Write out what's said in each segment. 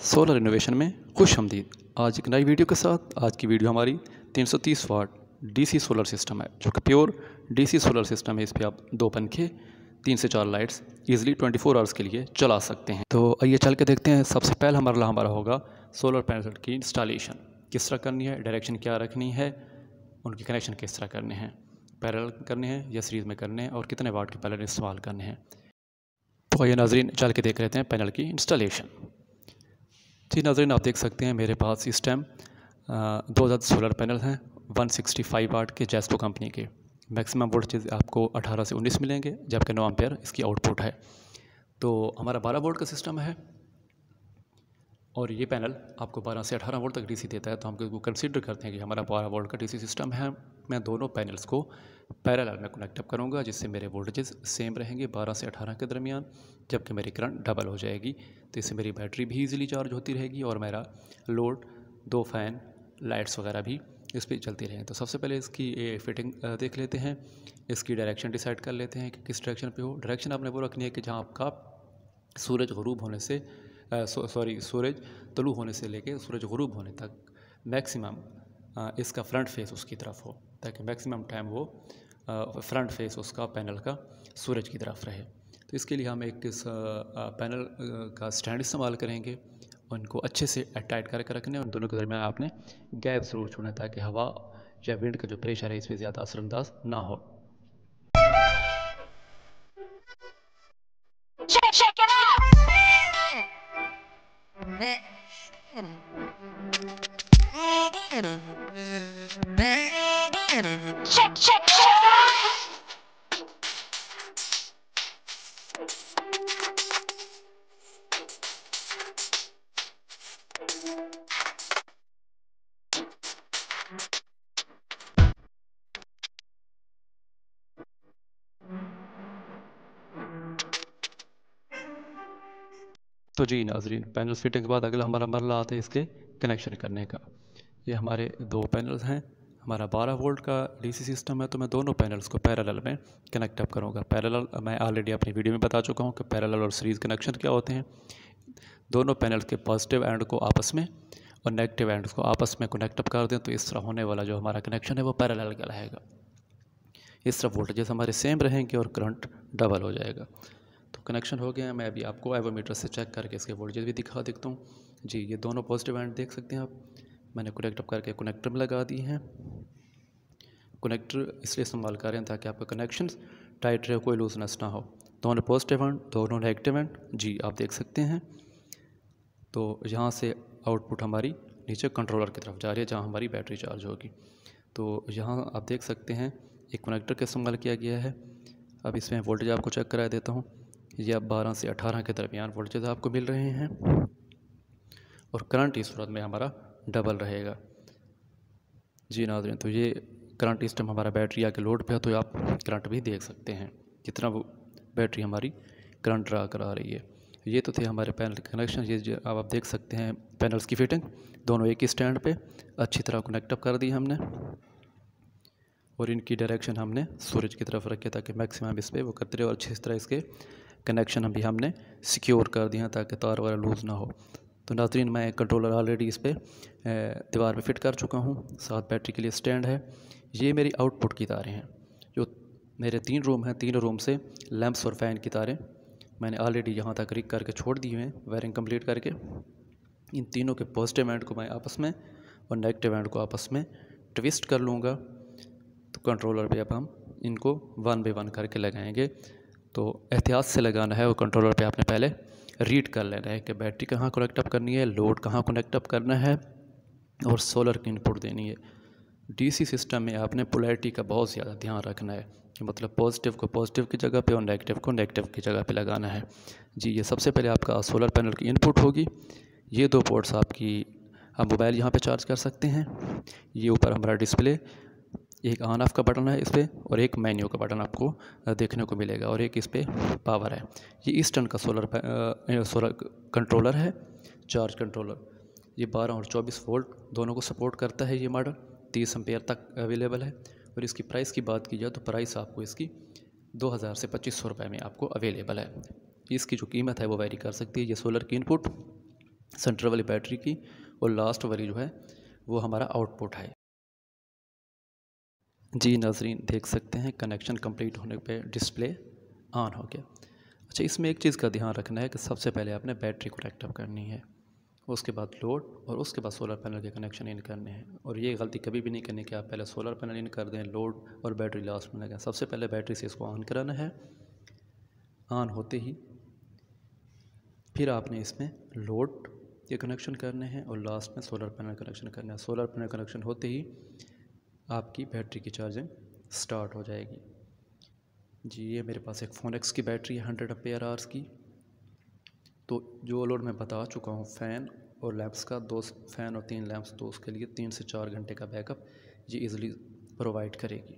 Solar innovation में खुशामदीद। आज एक नई वीडियो के साथ। आज की वीडियो हमारी 330 वाट डीसी सोलर सिस्टम है, जो कि प्योर डीसी सोलर सिस्टम है। इस पर आप 2 पंखे 3 से 4 लाइट्स इजीली 24 आवर्स के लिए चला सकते हैं। तो आइए चल के देखते हैं। सबसे पहले हमारा होगा सोलर पैनल की इंस्टॉलेशन किस तरह करनी है, डायरेक्शन क्या रखनी है, उनके कनेक्शन किस तरह करने हैं, पैरेलल करने हैं या सीरीज़ में करने हैं, और कितने वाट के पैनल इस्तेमाल करने हैं। तो आइए नाजरीन चल के देख लेते हैं पैनल की इंस्टॉलेशन। जी नाज़रीन, आप देख सकते हैं मेरे पास इस टाइम 2 सोलर पैनल हैं 165 वाट के जेस्को कंपनी के। मैक्सिमम वोल्टेज आपको 18 से 19 मिलेंगे, जबकि 9 एम्पेयर इसकी आउटपुट है। तो हमारा 12 वोल्ट का सिस्टम है और ये पैनल आपको 12 से 18 वोल्ट तक डीसी देता है। तो हम इसको कंसीडर करते हैं कि हमारा 12 वोल्ट का डीसी सिस्टम है। मैं दोनों पैनल्स को पैरेलल में कनेक्ट अप करूँगा, जिससे मेरे वोल्टेजेस सेम रहेंगे 12 से 18 के दरमियान, जबकि मेरी करंट डबल हो जाएगी। तो इससे मेरी बैटरी भी ईजिली चार्ज होती रहेगी और मेरा लोड 2 फैन लाइट्स वगैरह भी इस पर चलती रहें। तो सबसे पहले इसकी फिटिंग देख लेते हैं। इसकी डायरेक्शन डिसाइड कर लेते हैं कि किस डायरेक्शन पे हो। डायरेक्शन आपने वो रखनी है कि जहाँ आपका सूरज गुरूब होने से सूरज तलू होने से लेके सूरज गुरूब होने तक मैक्सिमम इसका फ्रंट फेस उसकी तरफ हो, ताकि मैक्सिमम टाइम वो फ्रंट फेस उसका पैनल का सूरज की तरफ रहे। तो इसके लिए हम एक इस पैनल का स्टैंड इस्तेमाल करेंगे। उनको अच्छे से टाइट करके रखने और दोनों के दरमियान आपने गैप ज़रूर छोड़ना, ताकि हवा या विंड का जो प्रेशर है इस पर ज़्यादा असरअंदाज ना हो। Check it out. Check it out. तो जी नाजरीन, पैनल फिटिंग के बाद अगला हमारा मरला आता है इसके कनेक्शन करने का। ये हमारे 2 पैनल्स हैं। हमारा 12 वोल्ट का डीसी सिस्टम है, तो मैं दोनों पैनल्स को पैरेलल में कनेक्ट अप करूँगा। पैरेलल मैं ऑलरेडी अपनी वीडियो में बता चुका हूँ कि पैरेलल और सीरीज़ कनेक्शन क्या होते हैं। दोनों पैनल्स के पॉजिटिव एंड को आपस में और नेगेटिव एंड को आपस में कनेक्ट अप कर दें, तो इस तरह होने वाला जो हमारा कनेक्शन है वो पैरेलल कहलाएगा। इस तरह वोल्टेजेस हमारे सेम रहेंगे और करंट डबल हो जाएगा। तो कनेक्शन हो गया है। मैं अभी आपको एवोमीटर से चेक करके इसके वोल्टेज भी दिखा देता हूँ। जी, ये दोनों पॉजिटिव एंड देख सकते हैं आप। मैंने कनेक्ट अप करके कनेक्टर में लगा दी हैं। कनेक्टर इसलिए इस्तेमाल कर रहे हैं ताकि आपका कनेक्शन टाइट रहे, कोई लूजनेस ना हो। दोनों पॉजिटिव एंड दोनों नेगेटिव एंड जी आप देख सकते हैं। तो यहाँ से आउटपुट हमारी नीचे कंट्रोलर की तरफ जा रही है, जहाँ हमारी बैटरी चार्ज होगी। तो यहाँ आप देख सकते हैं एक कनेक्टर का इस्तेमाल किया गया है। अब इसमें वोल्टेज आपको चेक करा देता हूँ। ये अब 12 से 18 के दरमियान वोल्टेज आपको मिल रहे हैं और करंट इस सूरत में हमारा डबल रहेगा। जी नाज़रीन, तो ये करंट इस टाइम हमारा बैटरी आके लोड पे है, तो आप करंट भी देख सकते हैं कितना वो बैटरी हमारी करंट ड्रा करा रही है। ये तो थे हमारे पैनल कनेक्शन। ये अब आप देख सकते हैं पैनल्स की फिटिंग दोनों एक ही स्टैंड पे अच्छी तरह कनेक्ट अप कर दी हमने, और इनकी डायरेक्शन हमने सूरज की तरफ रखे ताकि मैक्सिमम इस पर वो करते रहे, और अच्छी तरह इसके कनेक्शन हम भी हमने सिक्योर कर दिया ताकि तार वगैरह लूज़ ना हो। तो नाज़रीन, मैं कंट्रोलर ऑलरेडी इस पर दीवार में फ़िट कर चुका हूँ। साथ बैटरी के लिए स्टैंड है। ये मेरी आउटपुट की तारें हैं। जो मेरे 3 रूम हैं, 3 रूम से लैंप्स और फ़ैन की तारें मैंने ऑलरेडी यहाँ तक रिग करके छोड़ दी हुई हैं, वायरिंग कंप्लीट करके। इन तीनों के पॉजिटिव एंड को मैं आपस में और नेगेटिव एंड को आपस में ट्विस्ट कर लूँगा। तो कंट्रोलर पे अब हम इनको 1 बाय 1 करके लगाएंगे। तो एहतियात से लगाना है और कंट्रोलर पे आपने पहले रीड कर लेना है कि बैटरी कहाँ कनेक्ट अप करनी है, लोड कहाँ कनेक्ट अप करना है और सोलर की इनपुट देनी है। डीसी सिस्टम में आपने पोलैरिटी का बहुत ज़्यादा ध्यान रखना है कि मतलब पॉजिटिव को पॉजिटिव की जगह पे और नेगेटिव को नेगेटिव की जगह पे लगाना है। जी, ये सबसे पहले आपका सोलर पैनल की इनपुट होगी। ये 2 पोर्ट्स आपकी आप मोबाइल यहाँ पे चार्ज कर सकते हैं। ये ऊपर हमारा डिस्प्ले, एक ऑन ऑफ का बटन है इस पर, और एक मेन्यू का बटन आपको देखने को मिलेगा, और एक इस पर पावर है। ये ईस्टर्न का सोलर कंट्रोलर है, चार्ज कंट्रोलर। ये 12 और 24 वोल्ट दोनों को सपोर्ट करता है। ये मॉडल 30 एम्पेयर तक अवेलेबल है। और इसकी प्राइस की बात की जाए तो प्राइस आपको इसकी 2000 से 2500 रुपये में आपको अवेलेबल है। इसकी जो कीमत है वो वेरी कर सकती है। ये सोलर की इनपुट सेंटर वाली बैटरी की, और लास्ट वाली जो है वो हमारा आउटपुट है। जी नाज़रीन, देख सकते हैं कनेक्शन कंप्लीट होने पे डिस्प्ले ऑन हो गया। अच्छा, इसमें एक चीज़ का ध्यान रखना है कि सबसे पहले आपने बैटरी को कनेक्ट करनी है, उसके बाद लोड, और उसके बाद सोलर पैनल के कनेक्शन इन करने हैं। और ये गलती कभी भी नहीं करनी कि आप पहले सोलर पैनल इन कर दें, लोड और बैटरी लास्ट में लगाएं। सबसे पहले बैटरी से इसको ऑन कराना है। ऑन होते ही फिर आपने इसमें लोड के कनेक्शन करने हैं और लास्ट में सोलर पैनल कनेक्शन करना है। सोलर पैनल कनेक्शन होते ही आपकी बैटरी की चार्जिंग स्टार्ट हो जाएगी। जी, ये मेरे पास एक फोनेक्स की बैटरी है 100 एम्पेयर आवर्स की। तो जो लोड मैं बता चुका हूँ, फ़ैन और लैंप्स का, 2 फ़ैन और 3 लैंप्स, तो उसके लिए 3 से 4 घंटे का बैकअप ये इजीली प्रोवाइड करेगी।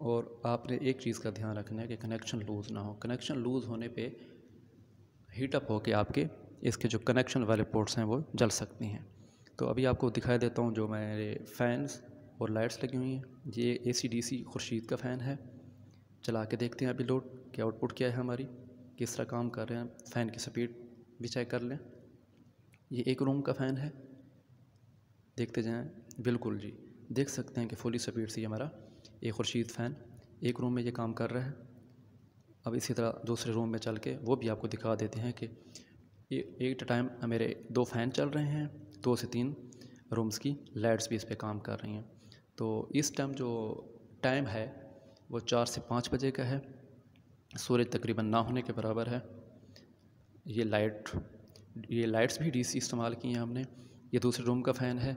और आपने एक चीज़ का ध्यान रखना है कि कनेक्शन लूज़ ना हो। कनेक्शन लूज़ होने पे हीटअप होके आपके इसके जो कनेक्शन वाले पोर्ट्स हैं वो जल सकती हैं। तो अभी आपको दिखाई देता हूँ जो मेरे फ़ैन्स और लाइट्स लगी हुई हैं। ये AC/DC खुर्शीद का फ़ैन है। चला के देखते हैं अभी लोड कि आउटपुट क्या है हमारी, किस तरह काम कर रहे हैं। फ़ैन की स्पीड भी चेक कर लें। ये एक रूम का फ़ैन है, देखते जाएं। बिल्कुल जी, देख सकते हैं कि फुली स्पीड से हमारा ये खुर्शीद फ़ैन एक रूम में ये काम कर रहा है। अब इसी तरह दूसरे रूम में चल के वो भी आपको दिखा देते हैं कि एक टाइम मेरे 2 फ़ैन चल रहे हैं, 2 से 3 रूम्स की लाइट्स भी इस पे काम कर रही हैं। तो इस टाइम जो टाइम है वो 4 से 5 बजे का है। सूरज तकरीबन ना होने के बराबर है। ये लाइट्स भी DC इस्तेमाल की हैं हमने। ये दूसरे रूम का फ़ैन है,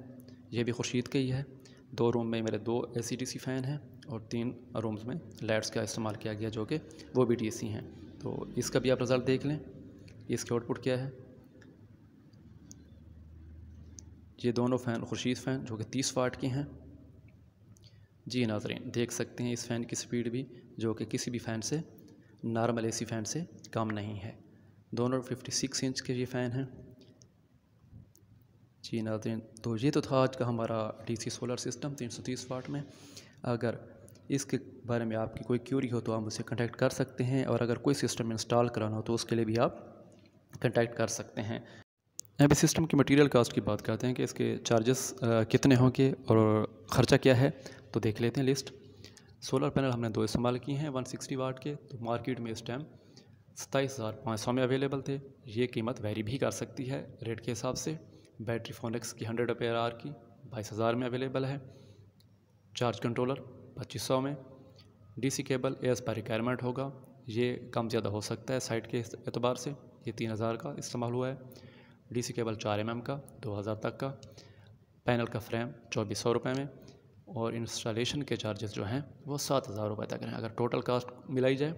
ये भी खुर्शीद का ही है। 2 रूम में मेरे 2 AC/DC फ़ैन हैं और 3 रूम्स में लाइट्स का इस्तेमाल किया गया जो कि वो भी DC हैं। तो इसका भी आप रिज़ल्ट देख लें, इसके आउटपुट क्या है। ये दोनों फ़ैन खुर्शीद फ़ैन जो कि 30 वाट के हैं। जी नाज़रीन, देख सकते हैं इस फ़ैन की स्पीड भी जो कि किसी भी फ़ैन से, नॉर्मल AC फ़ैन से कम नहीं है। दोनों 56 इंच के ये फ़ैन हैं। जी नाज़रीन, तो ये तो था आज का हमारा DC सोलर सिस्टम 330 वाट में। अगर इसके बारे में आपकी कोई क्यूरी हो तो आप मुझसे कांटेक्ट कर सकते हैं, और अगर कोई सिस्टम इंस्टॉल कराना हो तो उसके लिए भी आप कांटेक्ट कर सकते हैं। अब इस सिस्टम की मटेरियल कास्ट की बात करते हैं कि इसके चार्जेस कितने होंगे और ख़र्चा क्या है। तो देख लेते हैं लिस्ट। सोलर पैनल हमने 2 इस्तेमाल किए हैं 160 वाट के। तो मार्केट में इस टाइम 27,500 में अवेलेबल थे। ये कीमत वेरी भी कर सकती है रेट के हिसाब से। बैटरी फोनेक्स की 100 एम्पेयर आवर की 22,000 में अवेलेबल है। चार्ज कंट्रोलर 2500 में। DC cable as per requirement होगा, ये कम ज़्यादा हो सकता है साइट के एतबार से। ये 3000 का इस्तेमाल हुआ है। DC केबल 4 mm का 2000 तक का। पैनल का फ्रेम 2400 रुपये में। और इंस्टॉलेशन के चार्जेस जो हैं वो 7000 रुपये तक हैं। अगर टोटल कास्ट मिलाई जाए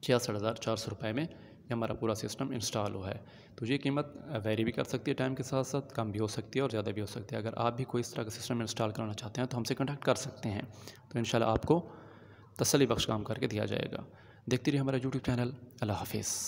66,400 रुपये में ये हमारा पूरा सिस्टम इंस्टॉल हुआ है। तो ये कीमत वेरी भी कर सकती है टाइम के साथ साथ, कम भी हो सकती है और ज़्यादा भी हो सकती है। अगर आप भी कोई इस तरह का सिस्टम इंस्टॉल कराना चाहते हैं तो हमसे कॉन्टैक्ट कर सकते हैं। तो इंशाल्लाह आपको तसल्ली बख्श काम करके दिया जाएगा। देखते रहिए हमारा YouTube चैनल। अल्लाह हाफिज़।